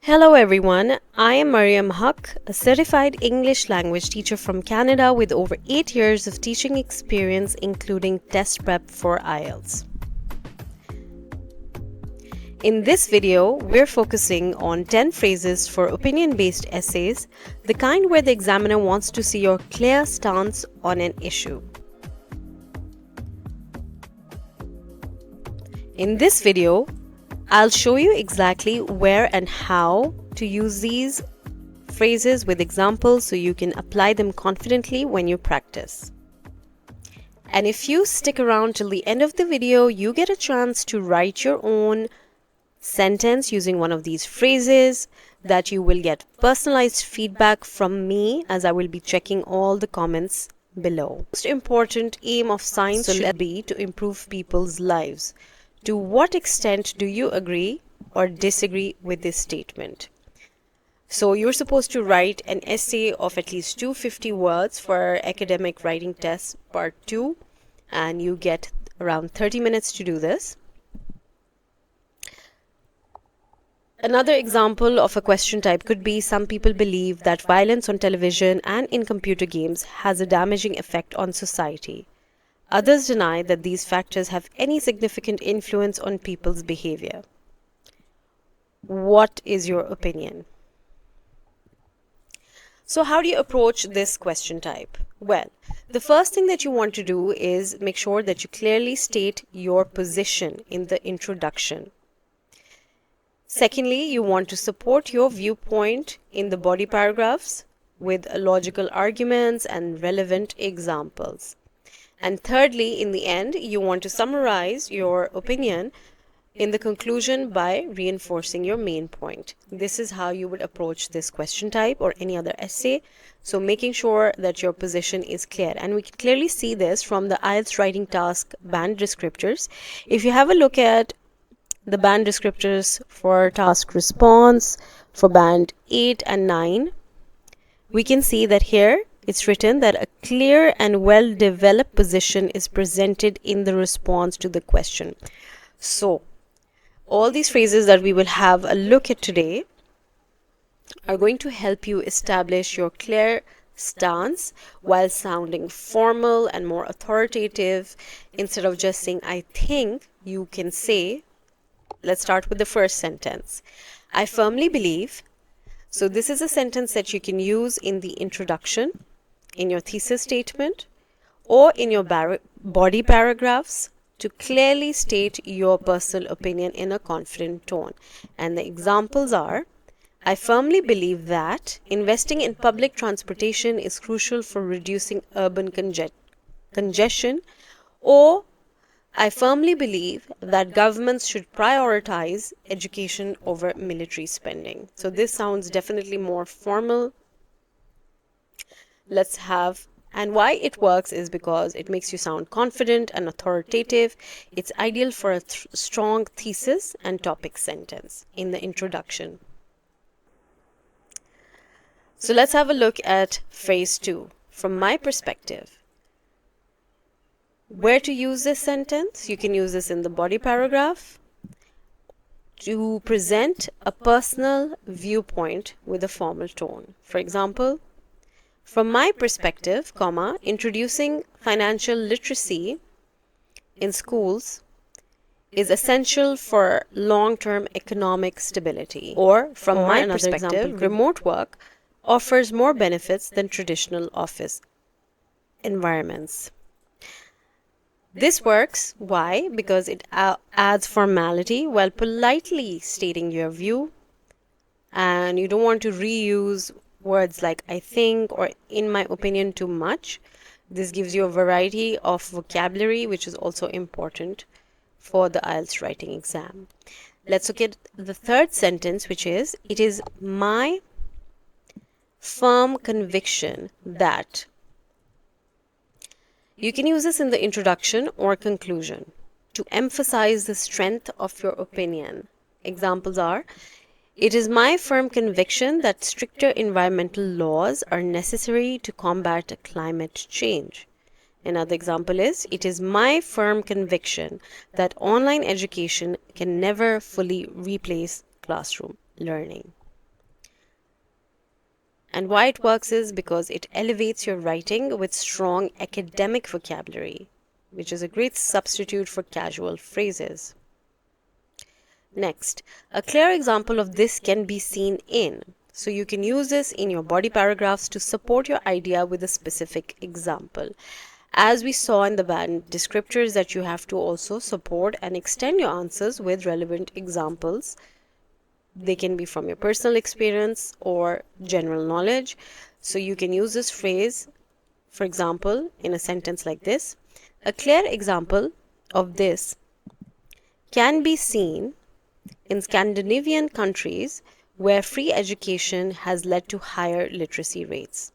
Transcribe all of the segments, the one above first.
Hello everyone, I am Mariam Haq, a certified English language teacher from Canada with over 8 years of teaching experience including test prep for IELTS. In this video, we're focusing on 10 phrases for opinion-based essays, the kind where the examiner wants to see your clear stance on an issue. In this video, I'll show you exactly where and how to use these phrases with examples so you can apply them confidently when you practice. And if you stick around till the end of the video, you get a chance to write your own sentence using one of these phrases that you will get personalized feedback from me as I will be checking all the comments below. The most important aim of science should be to improve people's lives. To what extent do you agree or disagree with this statement? So you're supposed to write an essay of at least 250 words for Academic Writing Test Part 2, and you get around 30 minutes to do this. Another example of a question type could be: some people believe that violence on television and in computer games has a damaging effect on society. Others deny that these factors have any significant influence on people's behavior. What is your opinion? So how do you approach this question type? Well, the first thing that you want to do is make sure that you clearly state your position in the introduction. Secondly, you want to support your viewpoint in the body paragraphs with logical arguments and relevant examples. And thirdly, in the end, you want to summarize your opinion in the conclusion by reinforcing your main point. This is how you would approach this question type or any other essay. So making sure that your position is clear. And we can clearly see this from the IELTS Writing Task Band Descriptors. If you have a look at the band descriptors for task response for band 8 and 9, we can see that here it's written that a clear and well-developed position is presented in the response to the question. So, all these phrases that we will have a look at today are going to help you establish your clear stance while sounding formal and more authoritative. Instead of just saying "I think," you can say, let's start with the first sentence. I firmly believe. So this is a sentence that you can use in the introduction, in your thesis statement, or in your body paragraphs to clearly state your personal opinion in a confident tone. And the examples are: I firmly believe that investing in public transportation is crucial for reducing urban congestion, or I firmly believe that governments should prioritize education over military spending. So this sounds definitely more formal. Let's have, and why it works is because it makes you sound confident and authoritative. It's ideal for a strong thesis and topic sentence in the introduction. So let's have a look at phrase 2. From my perspective. Where to use this sentence? You can use this in the body paragraph to present a personal viewpoint with a formal tone. For example, from my perspective, introducing financial literacy in schools is essential for long-term economic stability. Or from my perspective, remote work offers more benefits than traditional office environments. This works. Why? Because it adds formality while politely stating your view, and you don't want to reuse words like I think or in my opinion too much. This gives you a variety of vocabulary, which is also important for the IELTS writing exam. Let's look at the third sentence, which is: it is my firm conviction that. You can use this in the introduction or conclusion to emphasize the strength of your opinion. Examples are: it is my firm conviction that stricter environmental laws are necessary to combat climate change. Another example is: it is my firm conviction that online education can never fully replace classroom learning. And why it works is because it elevates your writing with strong academic vocabulary, which is a great substitute for casual phrases. Next, a clear example of this can be seen in. So you can use this in your body paragraphs to support your idea with a specific example. As we saw in the band descriptors, that you have to also support and extend your answers with relevant examples. They can be from your personal experience or general knowledge. So you can use this phrase, for example, in a sentence like this. A clear example of this can be seen in Scandinavian countries where free education has led to higher literacy rates.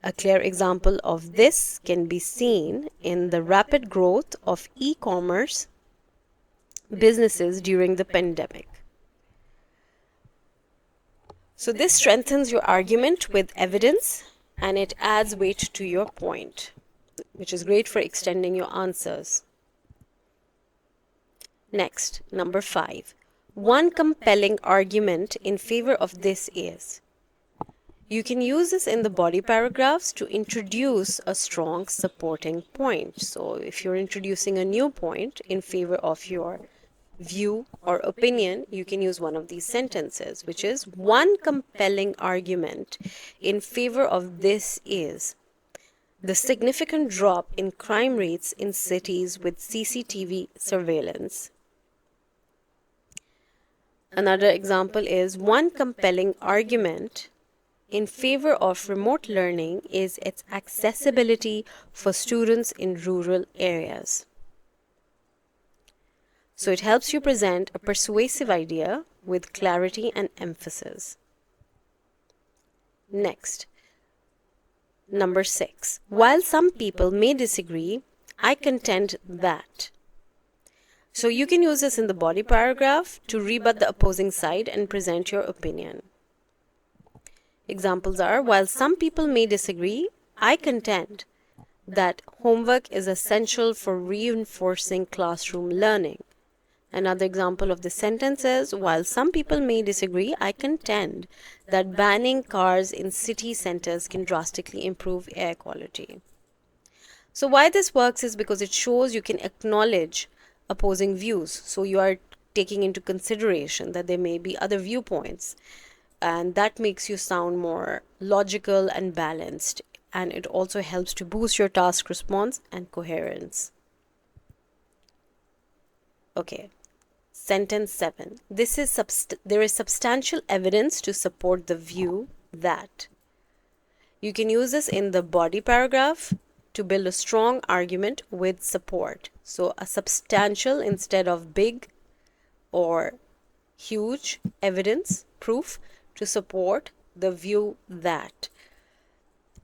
A clear example of this can be seen in the rapid growth of e-commerce businesses during the pandemic. So this strengthens your argument with evidence and it adds weight to your point, which is great for extending your answers. Next, number 5. One compelling argument in favor of this is. You can use this in the body paragraphs to introduce a strong supporting point. So if you're introducing a new point in favor of your view or opinion, you can use one of these sentences, which is one compelling argument in favor of this is the significant drop in crime rates in cities with CCTV surveillance. Another example is one compelling argument in favor of remote learning is its accessibility for students in rural areas. So it helps you present a persuasive idea with clarity and emphasis. Next, number 6. While some people may disagree, I contend that. So you can use this in the body paragraph to rebut the opposing side and present your opinion. Examples are, while some people may disagree, I contend that homework is essential for reinforcing classroom learning. Another example of this sentence is, while some people may disagree, I contend that banning cars in city centers can drastically improve air quality. So why this works is because it shows you can acknowledge opposing views. So you are taking into consideration that there may be other viewpoints, and that makes you sound more logical and balanced, and it also helps to boost your task response and coherence. Okay, sentence 7. There is substantial evidence to support the view that. You can use this in the body paragraph to build a strong argument with support. So a substantial instead of big or huge evidence, proof to support the view that.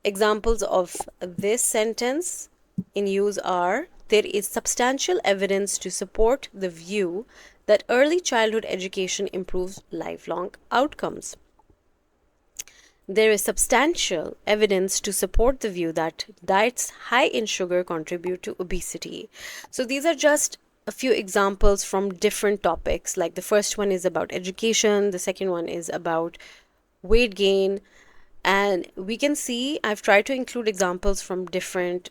Examples of this sentence in use are, there is substantial evidence to support the view that early childhood education improves lifelong outcomes. There is substantial evidence to support the view that diets high in sugar contribute to obesity. So these are just a few examples from different topics. Like the first one is about education, the second one is about weight gain, and we can see I've tried to include examples from different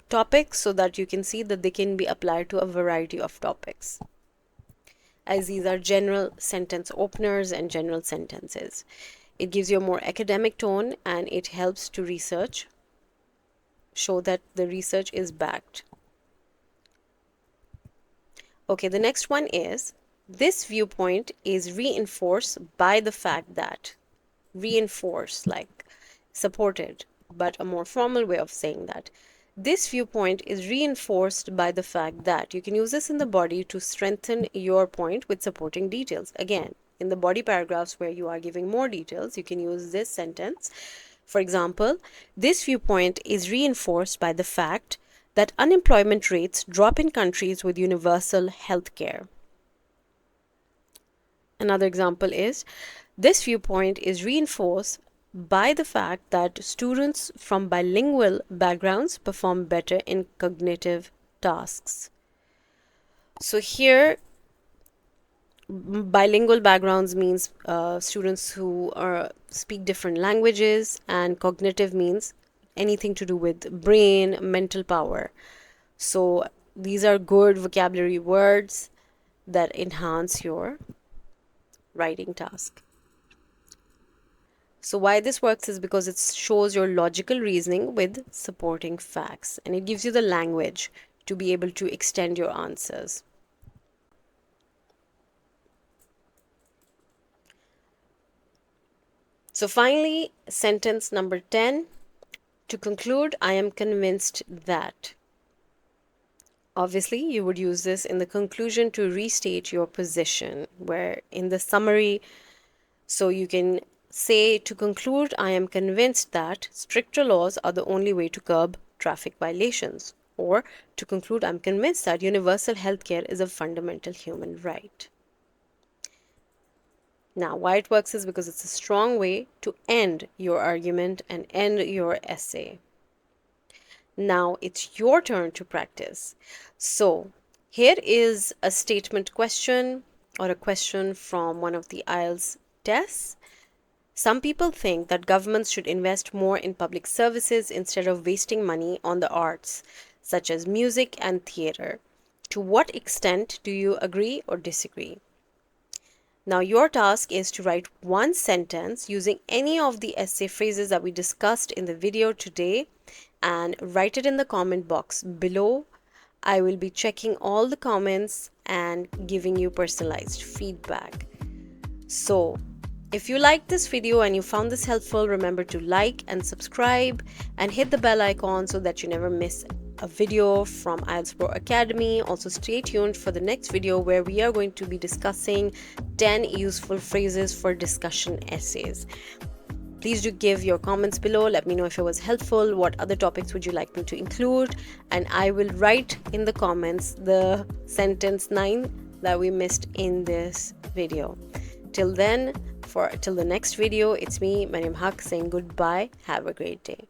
topics so that you can see that they can be applied to a variety of topics, as these are general sentence openers and general sentences. It gives you a more academic tone and it helps to research, show that the research is backed. Okay, the next one is, this viewpoint is reinforced by the fact that. Reinforced, like supported, but a more formal way of saying that. This viewpoint is reinforced by the fact that. You can use this in the body to strengthen your point with supporting details. Again, in the body paragraphs where you are giving more details, you can use this sentence. For example, this viewpoint is reinforced by the fact that unemployment rates drop in countries with universal health care. Another example is, this viewpoint is reinforced by the fact that students from bilingual backgrounds perform better in cognitive tasks. So here Bilingual backgrounds means students who speak different languages, and cognitive means anything to do with brain, mental power. So these are good vocabulary words that enhance your writing task. So why this works is because it shows your logical reasoning with supporting facts, and it gives you the language to be able to extend your answers. So finally, sentence number 10. To conclude, I am convinced that. Obviously, you would use this in the conclusion to restate your position, where in the summary, so you can say, to conclude, I am convinced that stricter laws are the only way to curb traffic violations. Or, to conclude, I'm convinced that universal healthcare is a fundamental human right. Now, why it works is because it's a strong way to end your argument and end your essay. Now it's your turn to practice. So here is a statement question or a question from one of the IELTS tests. Some people think that governments should invest more in public services instead of wasting money on the arts, such as music and theater. To what extent do you agree or disagree? Now your task is to write one sentence using any of the essay phrases that we discussed in the video today and write it in the comment box below. I will be checking all the comments and giving you personalized feedback. So if you liked this video and you found this helpful, remember to like and subscribe and hit the bell icon so that you never miss a video from IELTS Pro Academy. Also stay tuned for the next video where we are going to be discussing 10 useful phrases for discussion essays. Please do give your comments below. Let me know if it was helpful. What other topics would you like me to include? And I will write in the comments the sentence 9 that we missed in this video. Till then, till the next video, it's me, Mariam Haq, saying goodbye. Have a great day.